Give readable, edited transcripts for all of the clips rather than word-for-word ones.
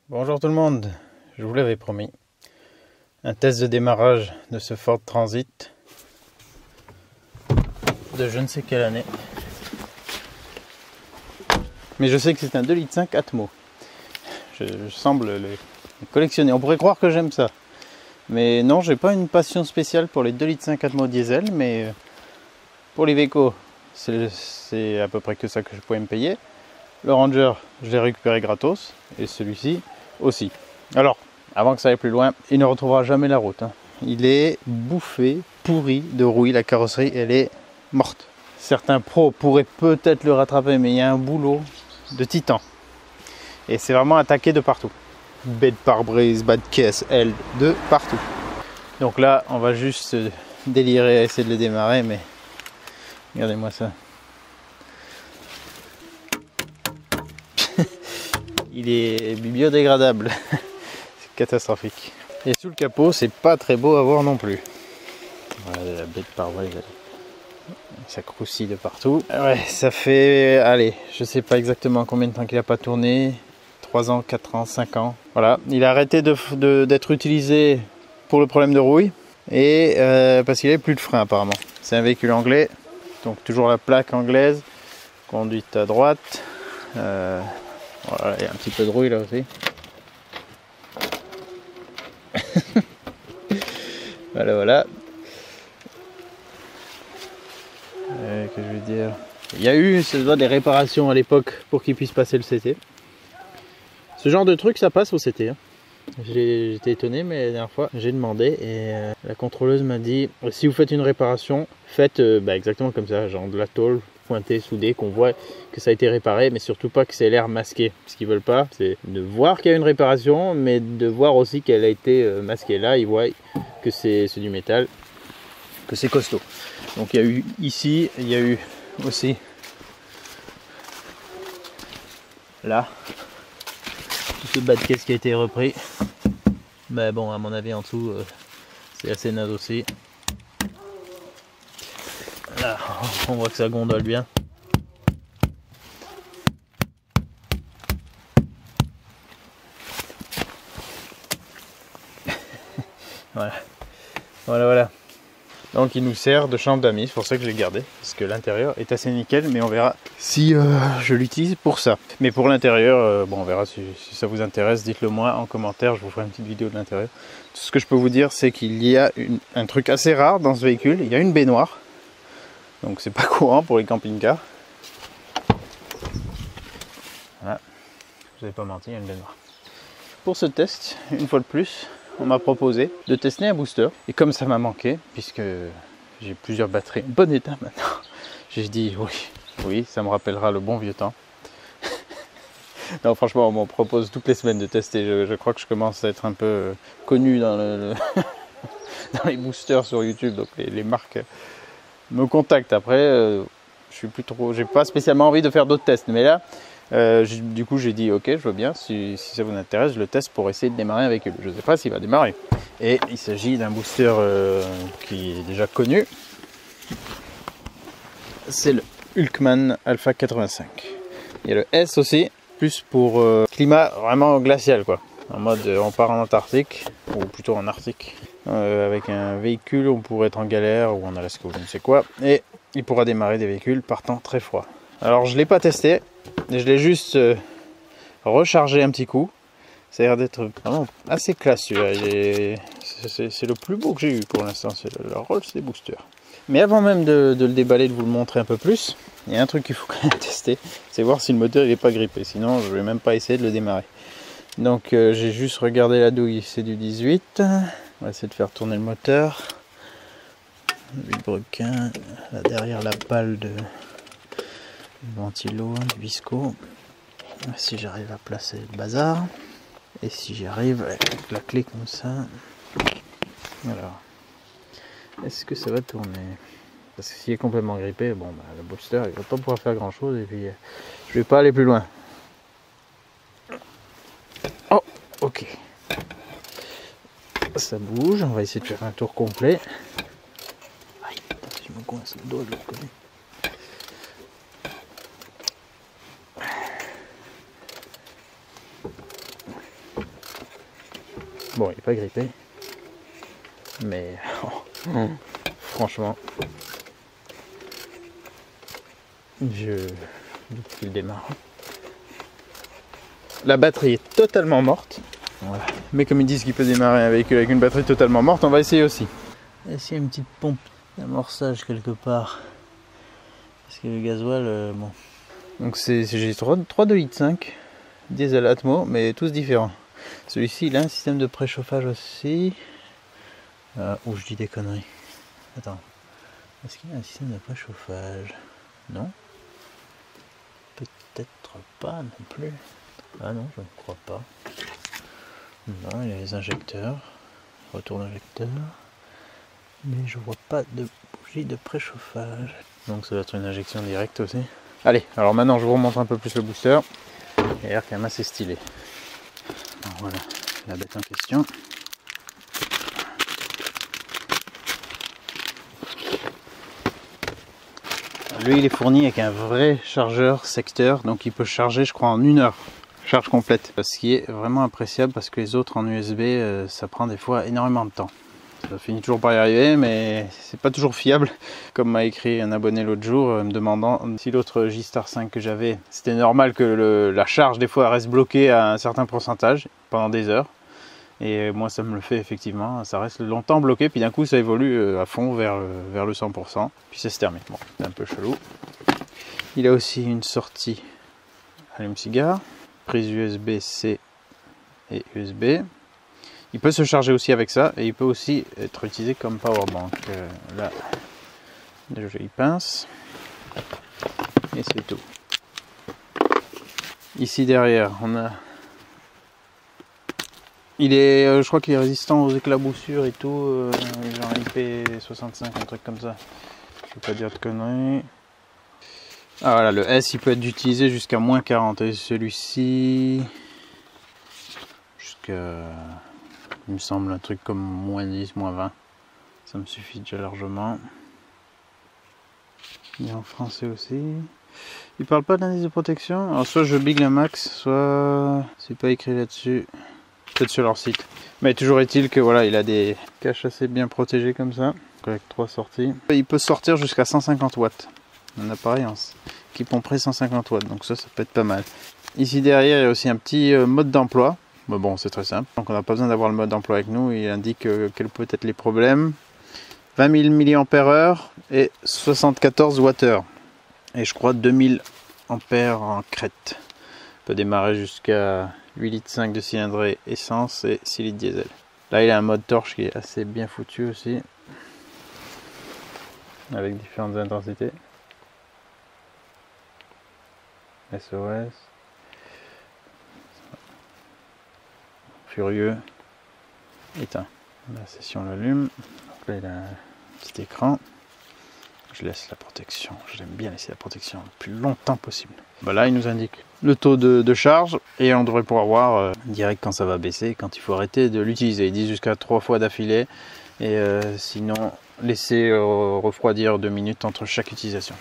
Bonjour tout le monde, je vous l'avais promis. Un test de démarrage de ce Ford Transit de je ne sais quelle année. Mais je sais que c'est un 2,5 litres Atmo. Je semble le collectionner. On pourrait croire que j'aime ça. Mais non, j'ai pas une passion spéciale pour les 2,5 litres Atmo diesel, mais pour les Iveco, c'est à peu près que ça que je pouvais me payer. Le Ranger, je l'ai récupéré gratos, et celui-ci aussi. Alors, avant que ça aille plus loin, il ne retrouvera jamais la route. Il est bouffé, pourri de rouille, la carrosserie, elle est morte. Certains pros pourraient peut-être le rattraper, mais il y a un boulot de titan. Et c'est vraiment attaqué de partout. Baie de pare-brise, bas de caisse, aile, de partout. Donc là, on va juste délirer à essayer de le démarrer, mais regardez-moi ça. Il est biodégradable. C'est catastrophique. Et sous le capot, c'est pas très beau à voir non plus. Voilà, la baie de pare-brise, ça croustille de partout. Ouais, ça fait, allez, je sais pas exactement combien de temps qu'il a pas tourné. 3 ans, 4 ans, 5 ans. Voilà, il a arrêté d'être utilisé pour le problème de rouille. Et parce qu'il n'avait plus de frein apparemment. C'est un véhicule anglais, donc toujours la plaque anglaise. Conduite à droite. Voilà, il y a un petit peu de rouille là aussi. Voilà, voilà. Que je veux dire. Il y a eu, ça se voit, des réparations à l'époque pour qu'il puisse passer le CT. Ce genre de truc, ça passe au CT. J'étais étonné, mais la dernière fois, j'ai demandé et la contrôleuse m'a dit si vous faites une réparation, faites exactement comme ça, genre de la tôle pointée, soudée, qu'on voit que ça a été réparé, mais surtout pas que c'est l'air masqué. Ce qu'ils veulent pas, c'est de voir qu'il y a une réparation, mais de voir aussi qu'elle a été masquée. Là, ils voient que c'est du métal, que c'est costaud. Donc il y a eu ici, il y a eu aussi là. Tout ce bas de caisse qui a été repris. Mais bon, à mon avis, en dessous, c'est assez naze aussi. Là, on voit que ça gondole bien. Voilà. Voilà. Donc il nous sert de chambre d'amis, c'est pour ça que je l'ai gardé, parce que l'intérieur est assez nickel, mais on verra si je l'utilise pour ça. Mais pour l'intérieur, bon, on verra si ça vous intéresse, dites-le moi en commentaire, je vous ferai une petite vidéo de l'intérieur. Tout ce que je peux vous dire, c'est qu'il y a un truc assez rare dans ce véhicule, il y a une baignoire, donc c'est pas courant pour les camping-cars. Voilà, je vous ai pas menti, il y a une baignoire. Pour ce test, une fois de plus, on m'a proposé de tester un booster. Et comme ça m'a manqué, puisque j'ai plusieurs batteries en bon état maintenant, j'ai dit oui, ça me rappellera le bon vieux temps. Non, franchement, on m'en propose toutes les semaines de tester. Je crois que je commence à être un peu connu dans, dans les boosters sur YouTube. Donc les marques me contactent. Après, j'ai pas spécialement envie de faire d'autres tests. Mais là, du coup j'ai dit ok, je veux bien, si ça vous intéresse, je le teste pour essayer de démarrer avec eux. Je ne sais pas s'il va démarrer. Et il s'agit d'un booster qui est déjà connu. C'est le Hulkman Alpha 85. Il y a le S aussi, plus pour climat vraiment glacial quoi. En mode on part en Antarctique, ou plutôt en Arctique. Avec un véhicule, on pourrait être en galère ou en Alaska ou je ne sais quoi. Et il pourra démarrer des véhicules partant très froid. Alors je ne l'ai pas testé. Je l'ai juste rechargé un petit coup. Ça a l'air d'être vraiment assez classe celui-là. C'est le plus beau que j'ai eu pour l'instant. C'est le Rolls des boosters. Mais avant même de le déballer, de vous le montrer un peu plus, il y a un truc qu'il faut quand même tester. C'est voir si le moteur il n'est pas grippé. Sinon je ne vais même pas essayer de le démarrer. Donc j'ai juste regardé la douille. C'est du 18. On va essayer de faire tourner le moteur. Vilebrequin. Là derrière la balle de ventilo, du visco. Si j'arrive à placer le bazar, et si j'arrive avec la clé comme ça, alors est-ce que ça va tourner? Parce que s'il est complètement grippé, bon le booster il va pas pouvoir faire grand chose et puis je vais pas aller plus loin. Oh, ok, ça bouge, on va essayer de faire un tour complet. Aïe, je me coince le doigt de l'autre côté. Bon, il n'est pas grippé. Mais franchement, depuis le démarre. La batterie est totalement morte. Voilà. Mais comme ils disent qu'il peut démarrer un véhicule avec une batterie totalement morte, on va essayer aussi. Est-ce qu'il y a une petite pompe d'amorçage quelque part? Parce que le gasoil, bon. Donc j'ai 3 2,5 litres diesel Atmo, mais tous différents. Celui-ci, il a un système de préchauffage aussi. Ou je dis des conneries. Attends. Est-ce qu'il y a un système de préchauffage? Non. Peut-être pas non plus. Ah non, je ne crois pas. Non, il y a les injecteurs. Retour d'injecteur. Mais je vois pas de bougie de préchauffage. Donc ça doit être une injection directe aussi. Allez, alors maintenant je vous remontre un peu plus le booster. Il a l'air quand même assez stylé. Alors voilà, la bête en question. Lui il est fourni avec un vrai chargeur secteur, donc il peut charger je crois en 1 heure. Charge complète. Ce qui est vraiment appréciable parce que les autres en USB ça prend des fois énormément de temps. Ça finit toujours par y arriver, mais c'est pas toujours fiable. Comme m'a écrit un abonné l'autre jour, me demandant si l'autre G-Star 5 que j'avais, c'était normal que la charge des fois reste bloquée à un certain pourcentage pendant des heures. Et moi ça me le fait effectivement, ça reste longtemps bloqué, puis d'un coup ça évolue à fond vers le 100%, puis ça se termine. Bon, c'est un peu chelou. Il a aussi une sortie allume-cigare, prise USB-C et USB. Il peut se charger aussi avec ça et il peut aussi être utilisé comme powerbank. Là, des jolies pinces. Et c'est tout. Ici derrière, on a... Il est, je crois qu'il est résistant aux éclaboussures et tout, genre IP65, un truc comme ça. Je ne vais pas dire de conneries. Ah voilà, le S il peut être utilisé jusqu'à moins 40 et celui-ci jusqu'à... Il me semble un truc comme moins 10, moins 20. Ça me suffit déjà largement. Il est en français aussi. Il parle pas d'indice de protection. Alors soit je big la max, soit c'est pas écrit là-dessus. Peut-être sur leur site. Mais toujours est-il que voilà, il a des caches assez bien protégées comme ça. Avec 3 sorties. Il peut sortir jusqu'à 150 watts. Un appareil qui pomperait 150 watts. Donc ça peut être pas mal. Ici derrière, il y a aussi un petit mode d'emploi. Mais bon, c'est très simple. Donc on n'a pas besoin d'avoir le mode d'emploi avec nous. Il indique quels peuvent être les problèmes. 20 000 mAh et 74 Wh. Et je crois 2000 ampères en crête. On peut démarrer jusqu'à 8,5 litres de cylindrée essence et 6 litres diesel. Là il a un mode torche qui est assez bien foutu aussi. Avec différentes intensités. SOS. Furieux. Éteint. Là c'est si on l'allume. Donc là il a un petit écran. Je laisse la protection. J'aime bien laisser la protection le plus longtemps possible. Bah là il nous indique le taux de charge et on devrait pouvoir voir direct quand ça va baisser, quand il faut arrêter de l'utiliser. Ils disent jusqu'à 3 fois d'affilée et sinon laisser refroidir 2 minutes entre chaque utilisation.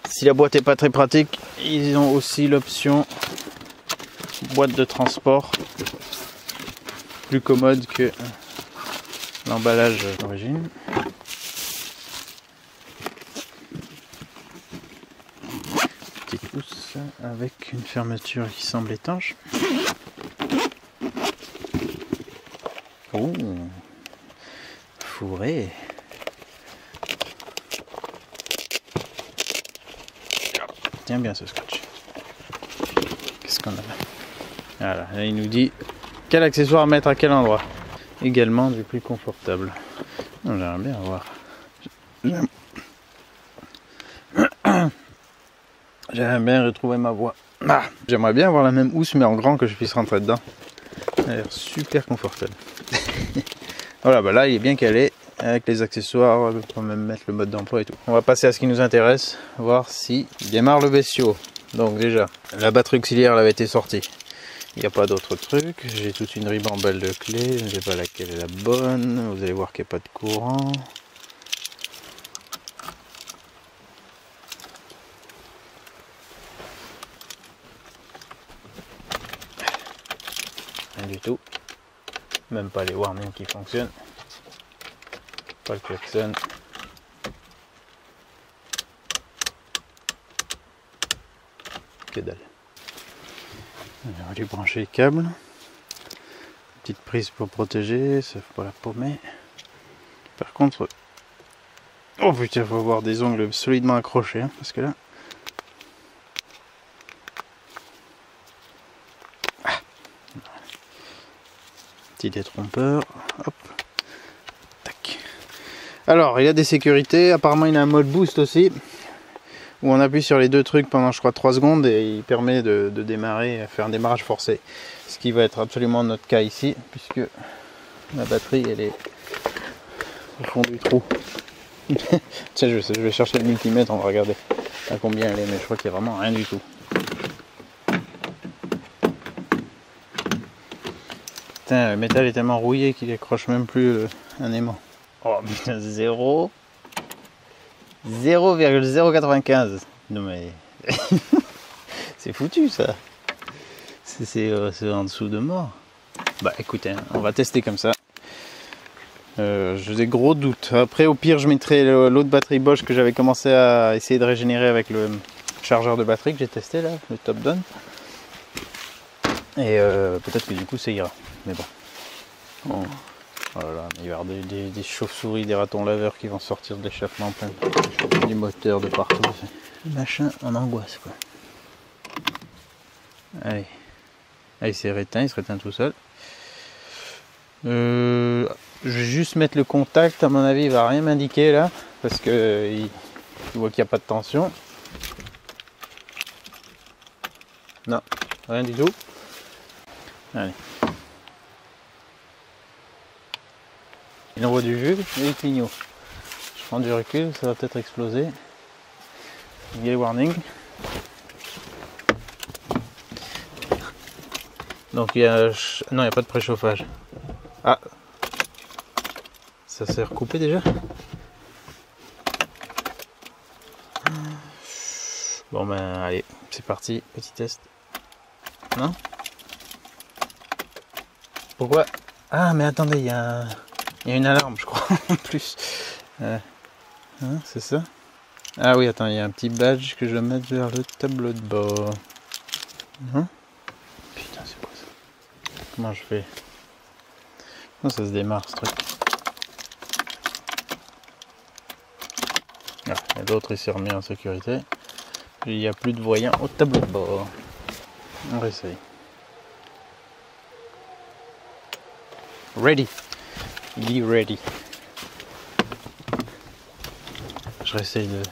Si la boîte est pas très pratique, ils ont aussi l'option boîte de transport, plus commode que l'emballage d'origine. Petit pouce avec une fermeture qui semble étanche. Oh, fourré. Tiens bien ce scotch. Qu'est-ce qu'on a là? Voilà, là il nous dit quel accessoire mettre à quel endroit. Également du plus confortable. J'aimerais bien avoir. J'aimerais bien retrouver ma voix. Ah, j'aimerais bien avoir la même housse mais en grand que je puisse rentrer dedans. Ça a l'air super confortable. Voilà, bah là il est bien calé avec les accessoires, on peut même mettre le mode d'emploi et tout. On va passer à ce qui nous intéresse, voir si il démarre le bestiau. Donc déjà, la batterie auxiliaire elle avait été sortie. Il n'y a pas d'autre truc. J'ai toute une ribambelle de clés, je ne sais pas laquelle est la bonne. Vous allez voir qu'il n'y a pas de courant. Rien du tout. Même pas les warnings qui fonctionnent. Pas le klaxon. Que dalle. On va lui brancher les câbles. Petite prise pour protéger, ça faut pas la paumer. Par contre, oh putain, faut avoir des ongles solidement accrochés, hein, parce que là. Ah. Petit détrompeur, hop. Tac. Alors, il y a des sécurités, apparemment il a un mode boost aussi, où on appuie sur les deux trucs pendant je crois 3 secondes et il permet de démarrer, faire un démarrage forcé. Ce qui va être absolument notre cas ici, puisque la batterie elle est au fond du trou. Tiens, je vais chercher le multimètre, on va regarder à combien elle est, mais je crois qu'il n'y a vraiment rien du tout. Putain, le métal est tellement rouillé qu'il accroche même plus un aimant. Oh putain, 0,095. Non mais c'est foutu ça. C'est en dessous de mort. Bah écoutez, on va tester comme ça. J'ai des gros doutes. Après au pire je mettrai l'autre batterie Bosch que j'avais commencé à essayer de régénérer avec le chargeur de batterie que j'ai testé là, le Top Down. Et peut-être que du coup ça ira. Mais bon. Oh là là, il va y avoir des chauves-souris, des ratons laveurs qui vont sortir de l'échappement plein du moteur de partout. Le machin en angoisse quoi. Allez. Allez, il se réteint tout seul. Je vais juste mettre le contact, à mon avis il va rien m'indiquer là, parce que il voit qu'il n'y a pas de tension. Non, rien du tout. Allez. Il envoie du jus et il clignote. Je prends du recul, ça va peut-être exploser. Il y a les warnings. Donc il y a... Non, il n'y a pas de préchauffage. Ah, ça s'est recoupé déjà. Bon ben allez, c'est parti, petit test. Non? Pourquoi? Ah mais attendez, il y a une alarme je crois en plus. Hein, c'est ça? Ah oui, attends, il y a un petit badge que je vais mettre vers le tableau de bord. Hein? Putain, c'est quoi ça? Comment je fais? Comment ça se démarre ce truc? Ah, et l'autre il s'est remis en sécurité. Il n'y a plus de voyant au tableau de bord. On réessaye. Ready. Be ready. Je réessaye de...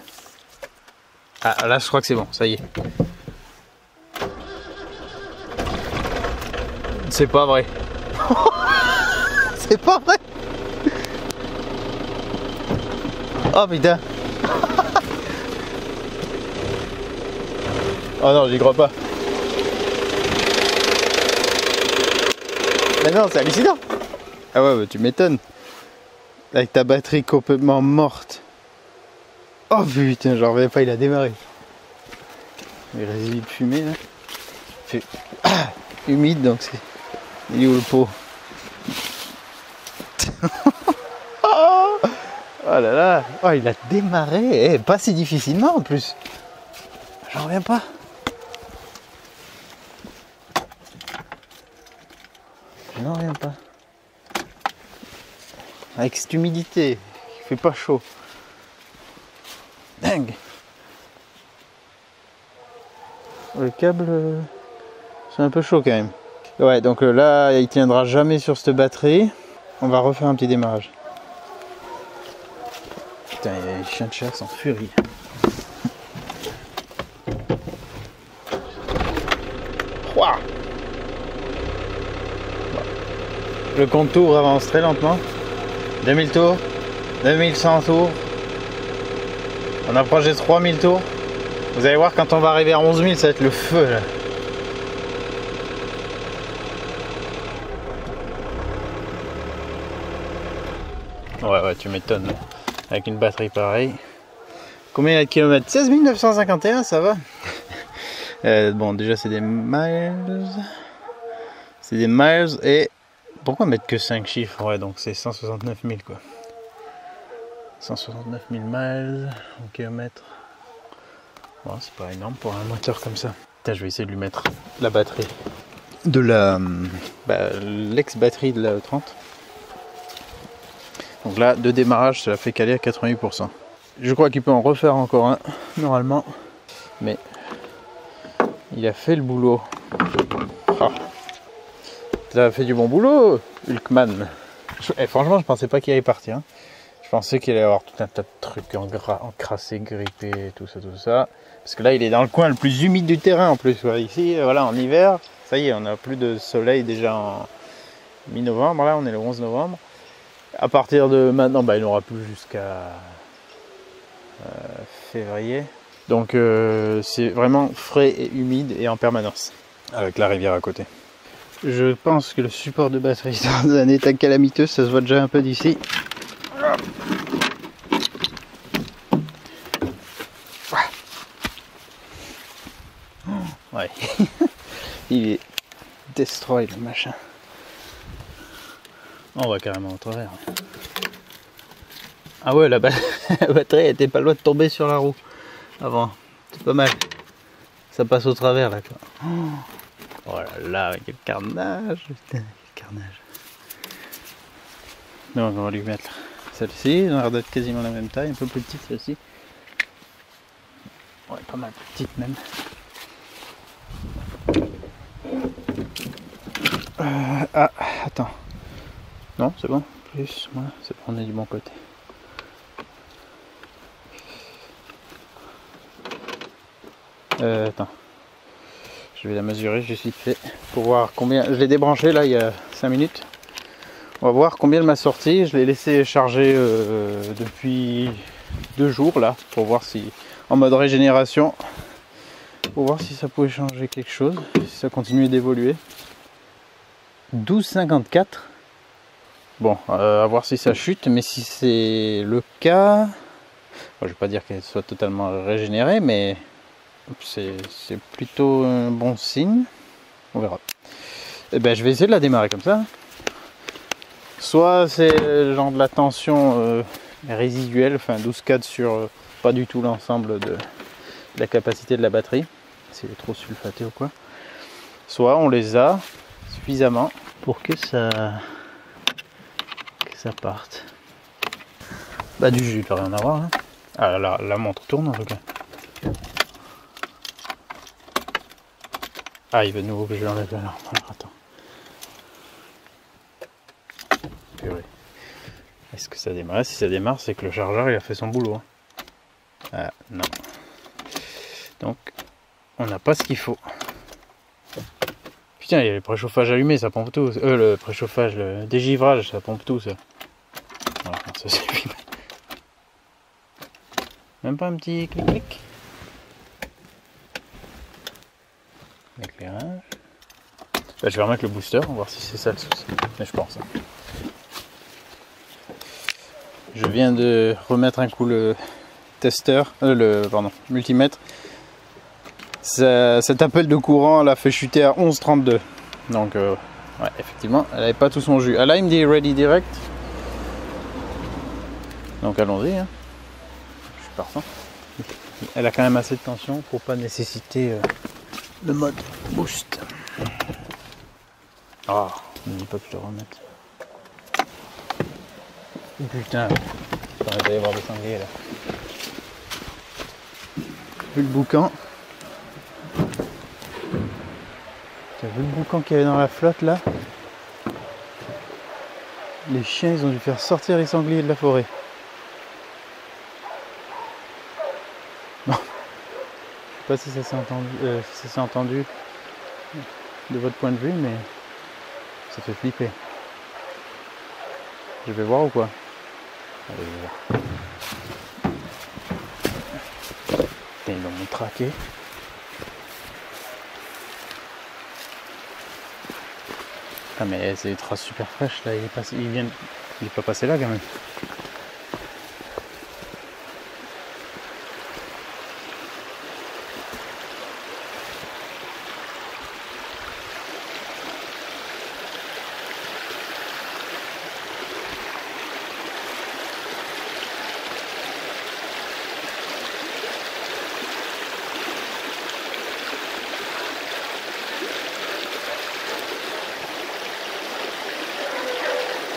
Ah là je crois que c'est bon, ça y est. C'est pas vrai. C'est pas vrai. Oh putain. Oh non, j'y crois pas. Mais non, c'est hallucinant. Ah ouais, bah, tu m'étonnes. Avec ta batterie complètement morte. Oh putain, j'en reviens pas, il a démarré. Les résidus de fumée là. Il fait humide donc c'est. Il est où le pot? Oh là là. Oh, il a démarré. Pas si difficilement en plus. J'en reviens pas. Je n'en reviens pas. Avec cette humidité, il fait pas chaud. Dingue. Le câble, c'est un peu chaud quand même. Ouais, donc là, il tiendra jamais sur cette batterie. On va refaire un petit démarrage. Putain, les chiens de chasse en furie. Ouah. Le contour avance très lentement. 2000 tours, 2100 tours. On approche des 3000 tours. Vous allez voir quand on va arriver à 11 000, ça va être le feu là. Ouais, tu m'étonnes. Avec une batterie pareille. Combien il y a de kilomètres? 16 951, ça va. Bon, déjà c'est des miles. C'est des miles et Pourquoi mettre que 5 chiffres? Ouais, donc c'est 169 000 quoi. 169 000 miles au kilomètre. Bon, c'est pas énorme pour un moteur comme ça. Putain, je vais essayer de lui mettre la batterie de la l'ex-batterie de la E30. Donc là, de démarrage, ça l'a fait caler à 88%. Je crois qu'il peut en refaire encore un, normalement. Mais il a fait le boulot. Oh. Ça a fait du bon boulot, Hulkman. Franchement, je pensais pas qu'il allait partir. Hein. Je pensais qu'il allait avoir tout un tas de trucs encrassés, grippés, tout ça. Parce que là, il est dans le coin le plus humide du terrain en plus. Ouais. Ici, voilà, en hiver, ça y est, on a plus de soleil déjà en mi-novembre. Là, on est le 11 novembre. À partir de maintenant, il n'aura plus jusqu'à février. Donc, c'est vraiment frais et humide et en permanence. Avec la rivière à côté. Je pense que le support de batterie est dans un état calamiteux, ça se voit déjà un peu d'ici. Ouais, il est destroy le machin. On va carrément au travers. Ah ouais, la batterie était pas loin de tomber sur la roue avant. C'est pas mal. Ça passe au travers là quoi. Oh là là, quel carnage. Putain, quel carnage. Donc on va lui mettre celle-ci, elle a l'air d'être quasiment la même taille, un peu plus petite celle-ci. Ouais, pas mal plus petite même. Ah, attends. Non, c'est bon. Plus, moins, c'est bon, on est du bon côté. Attends. Je vais la mesurer juste vite fait pour voir combien. Je l'ai débranché là il y a 5 minutes. On va voir combien elle m'a sorti. Je l'ai laissé charger depuis 2 jours là pour voir si en mode régénération. Pour voir si ça pouvait changer quelque chose, si ça continuait d'évoluer. 12,54. Bon, à voir si ça chute, mais si c'est le cas, je vais pas dire qu'elle soit totalement régénérée, mais c'est plutôt un bon signe. On verra. Et ben, je vais essayer de la démarrer comme ça. Soit c'est genre de la tension résiduelle, enfin 12 cadres sur pas du tout l'ensemble de la capacité de la batterie, s'il est trop sulfaté ou quoi. Soit on les a suffisamment pour que ça parte. Bah du jus, il peut rien avoir. Hein. Ah là, la montre tourne en tout cas. Ah, il veut de nouveau que je l'enlève là. Alors, attends. Est-ce que ça démarre? Si ça démarre, c'est que le chargeur il a fait son boulot. Hein. Ah non. Donc, on n'a pas ce qu'il faut. Putain, il y a le préchauffage allumé, ça pompe tout. Le préchauffage, le dégivrage, ça pompe tout ça. Voilà, ça suffit. Même pas un petit clic-clic. L'éclairage. Bah, je vais remettre le booster, on va voir si c'est ça le souci. Mais je pense. Hein. Je viens de remettre un coup le testeur, multimètre. Cet appel de courant l'a fait chuter à 11,32. Donc, ouais, effectivement, elle n'avait pas tout son jus. Ah, là, il me dit ready direct. Donc, allons-y. Hein. Je suis partant. Elle a quand même assez de tension pour pas nécessiter le mode boost. Ah, ne me dis pas que je te remette. Putain, il va y avoir des sangliers là. Vu le boucan. T'as vu le boucan qu'il y avait dans la flotte là? Les chiens ils ont dû faire sortir les sangliers de la forêt. Bon. Je sais pas si ça s'est entendu, de votre point de vue, mais ça fait flipper. Je vais voir ou quoi? Allez, je vais voir. Ils l'ont traqué. Ah mais c'est des traces super fraîches là, il est pas passé là quand même.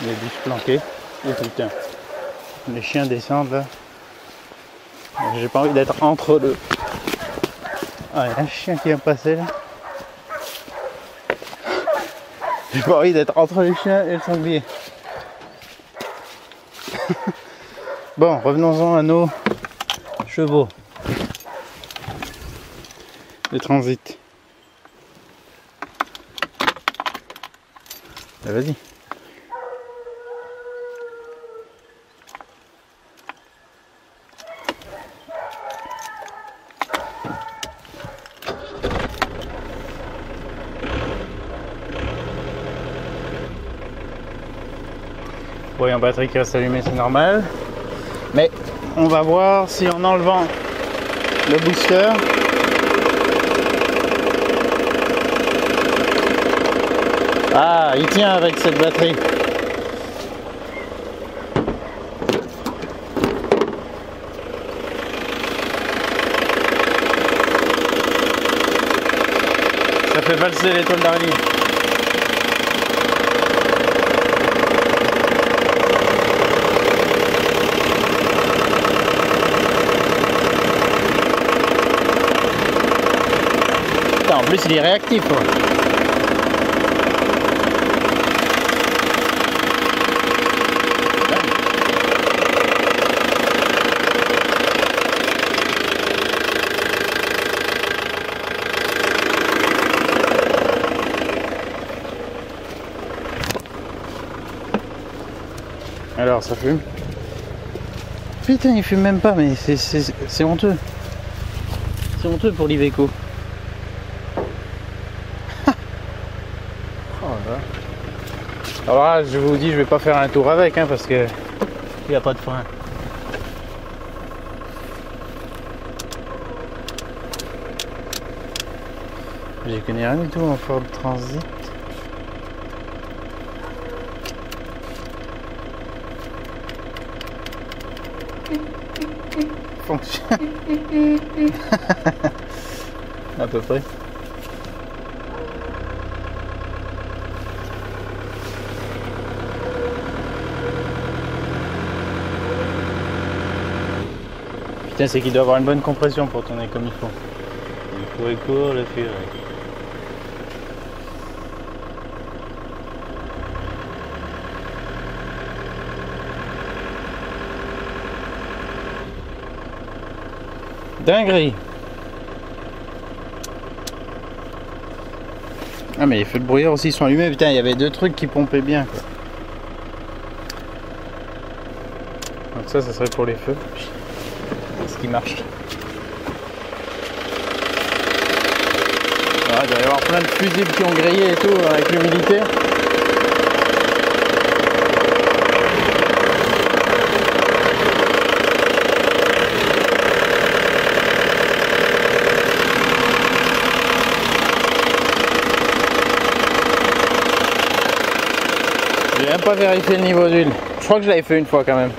Les bus planqués. Oh putain. Les chiens descendent là. J'ai pas envie d'être entre deux. Ah, il y a un chien qui vient passer là. J'ai pas envie d'être entre les chiens et le sanglier. Bon, revenons-en à nos chevaux. Le transit. Ah, vas-y. Voyons batterie qui reste allumée, c'est normal. Mais on va voir si en enlevant le booster, ah, il tient avec cette batterie. Ça fait valser l'étoile d'araignée. En plus il est réactif quoi. Alors ça fume. Putain il fume même pas mais c'est honteux. C'est honteux pour l'Iveco. Alors là, je vous dis, je vais pas faire un tour avec, hein, parce que il n'y a pas de frein. J'y connais rien du tout en Ford Transit. Fonctionne. À peu près. C'est qu'il doit avoir une bonne compression pour tourner comme il faut. Le coup est court, le fil est... Dinguerie. Ah mais les feux de brouillard aussi sont allumés. Putain, il y avait deux trucs qui pompaient bien quoi. Donc ça serait pour les feux. Qui marche. Voilà, il doit y avoir plein de fusibles qui ont grillé et tout avec l'humidité. J'ai même pas vérifié le niveau d'huile. Je crois que je l'avais fait une fois quand même.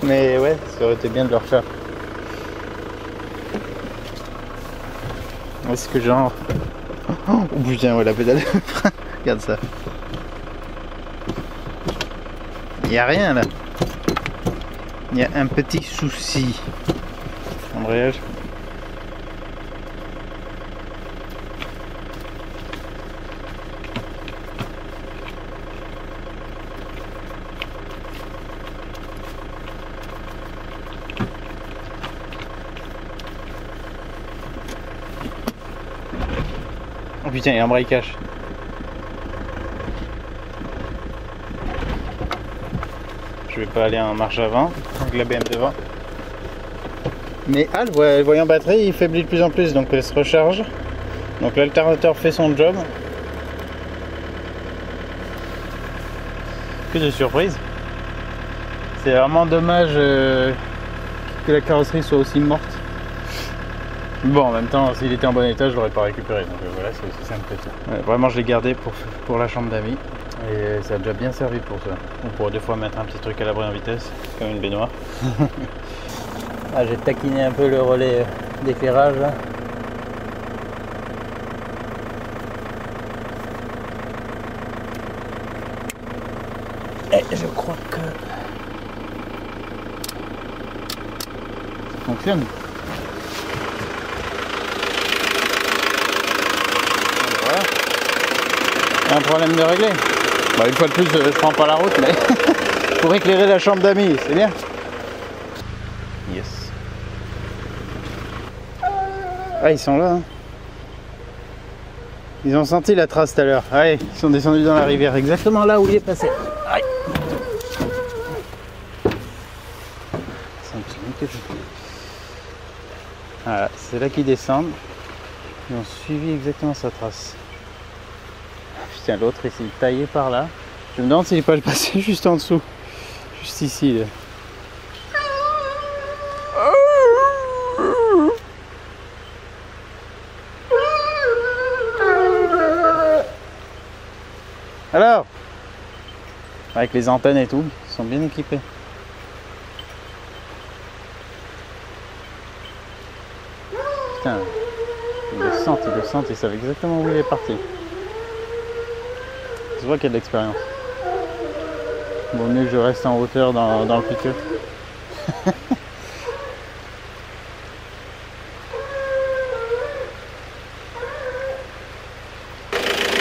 Mais ouais, ça aurait été bien de le refaire. Est-ce que genre... Oh putain, ouais, la pédale de frein. Regarde ça. Il n'y a rien là. Il y a un petit souci. Embrayage. Oh putain, il y a un embrayage. Je vais pas aller en marche avant avec la BM devant. Mais ah, le voyant batterie il faiblit de plus en plus, donc elle se recharge. Donc l'alternateur fait son job. Que de surprise. C'est vraiment dommage que la carrosserie soit aussi morte. Bon, en même temps, s'il était en bon état, je l'aurais pas récupéré. Donc voilà, c'est aussi simple que ça. Ouais, vraiment, je l'ai gardé pour la chambre d'amis. Et ça a déjà bien servi pour ça. On pourrait des fois mettre un petit truc à l'abri en vitesse, comme une baignoire. Ah, j'ai taquiné un peu le relais d'éclairage là. Et je crois que ça fonctionne. Voilà. Un problème de régler. Bon, une fois de plus, je prends pas la route, mais pour éclairer la chambre d'amis, c'est bien. Yes. Ah, ils sont là. Hein. Ils ont senti la trace tout à l'heure. Allez, ils sont descendus dans la rivière, exactement là où il est passé. Aïe. Voilà, c'est là qu'ils descendent. Ils ont suivi exactement sa trace. Putain, l'autre ici, taillé par là. Je me demande s'il n'est pas passé juste en dessous. Juste ici. Là. Alors, avec les antennes et tout, ils sont bien équipés. Putain, ils descendent, ils savent exactement où il est parti. Je vois qu'il y a de l'expérience. Bon, mieux que je reste en hauteur dans le pick-up.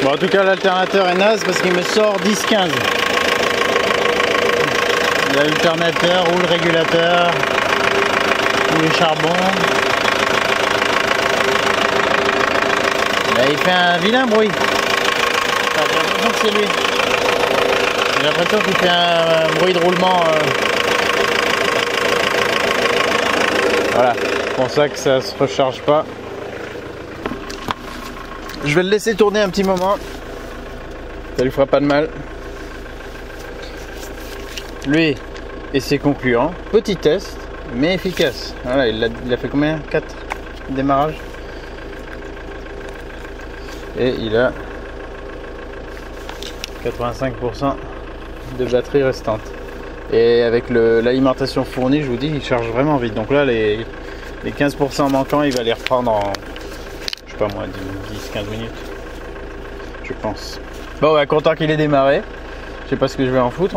Bon, en tout cas, l'alternateur est naze parce qu'il me sort 10-15. L'alternateur ou le régulateur ou les charbons. Là, il fait un vilain bruit. J'ai l'impression que c'est lui. J'ai l'impression qu'il fait un bruit de roulement. Voilà, c'est pour ça que ça se recharge pas. Je vais le laisser tourner un petit moment. Ça lui fera pas de mal. Lui et ses concluants. Petit test, mais efficace. Voilà, il a fait combien? 4 démarrages. Et il a 85% de batterie restante. Et avec l'alimentation fournie, je vous dis, il charge vraiment vite. Donc là, les 15% manquants, il va les reprendre en, je sais pas moi, 10-15 minutes. Je pense. Bon, bah, content qu'il ait démarré. Je sais pas ce que je vais en foutre.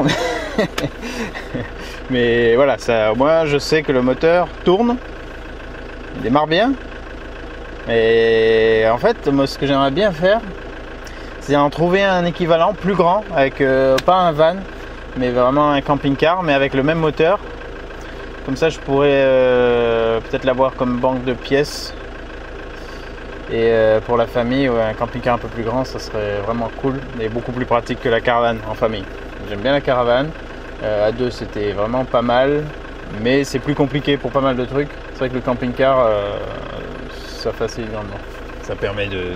Mais voilà, ça, moi, je sais que le moteur tourne. Il démarre bien. Et en fait, moi, ce que j'aimerais bien faire, c'est en trouver un équivalent plus grand, avec pas un van, mais vraiment un camping-car, mais avec le même moteur. Comme ça, je pourrais peut-être l'avoir comme banque de pièces. Et pour la famille, ouais, un camping-car un peu plus grand, ça serait vraiment cool et beaucoup plus pratique que la caravane en famille. J'aime bien la caravane. À deux, c'était vraiment pas mal, mais c'est plus compliqué pour pas mal de trucs. C'est vrai que le camping-car, ça facilite grandement. Ça permet de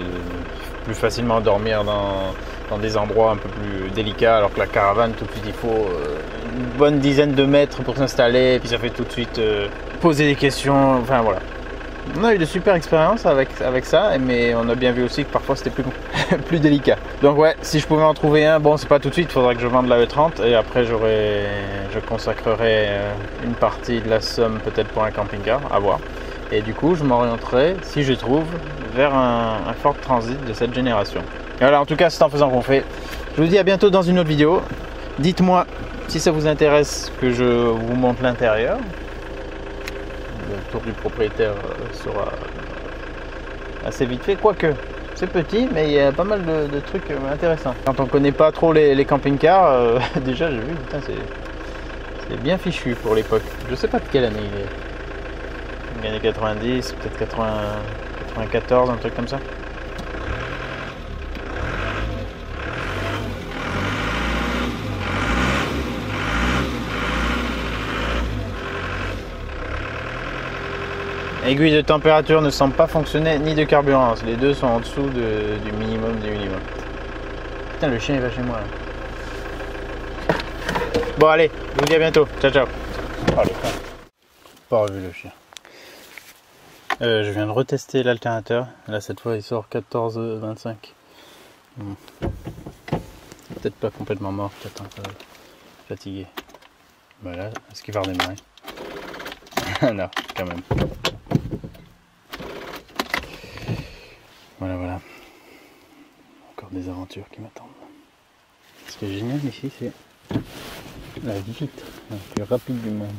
plus facilement dormir dans des endroits un peu plus délicats, alors que la caravane, tout de suite, il faut une bonne dizaine de mètres pour s'installer, et puis ça fait tout de suite poser des questions, enfin voilà. On a eu de super expériences avec ça, mais on a bien vu aussi que parfois c'était plus délicat. Donc ouais, si je pouvais en trouver un, bon c'est pas tout de suite, il faudrait que je vende la E30 et après je consacrerai une partie de la somme peut-être pour un camping-car, à voir. Et du coup je m'orienterai, si je trouve, vers un Ford Transit de cette génération. Et voilà, en tout cas c'est en faisant qu'on fait. Je vous dis à bientôt dans une autre vidéo. Dites-moi si ça vous intéresse que je vous montre l'intérieur. Le tour du propriétaire sera assez vite fait, quoique c'est petit, mais il y a pas mal de trucs intéressants. Quand on connaît pas trop les camping-cars, déjà j'ai vu, putain, c'est bien fichu pour l'époque. Je sais pas de quelle année il est. Il est 90, peut-être 94, un truc comme ça. Aiguille de température ne semble pas fonctionner, ni de carburant. Les deux sont en dessous du minimum du minimum. Putain, le chien il va chez moi là. Bon allez, je vous dis à bientôt. Ciao ciao. Oh, pas revu le chien. Je viens de retester l'alternateur. Là cette fois il sort 14,25. Peut-être pas complètement mort, peut-être un peu fatigué. Voilà, est-ce qu'il va redémarrer? Non, quand même. Voilà. Encore des aventures qui m'attendent. Ce qui est génial ici, c'est La vitre la plus rapide du monde.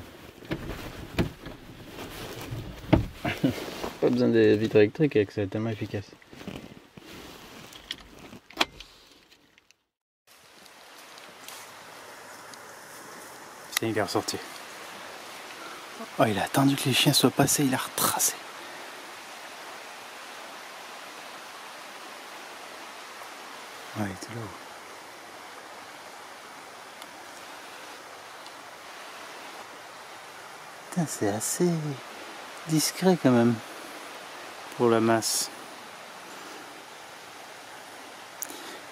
Pas besoin de vitres électriques avec ça, c'est tellement efficace. C'est il est ressorti. Oh, il a attendu que les chiens soient passés, il a retracé. Ouais, il est là-haut. Putain, c'est assez discret quand même pour la masse.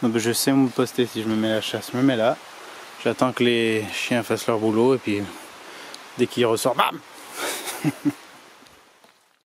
Donc, je sais où me poster si je me mets à la chasse. Je me mets là. J'attends que les chiens fassent leur boulot et puis dès qu'ils ressortent, bam.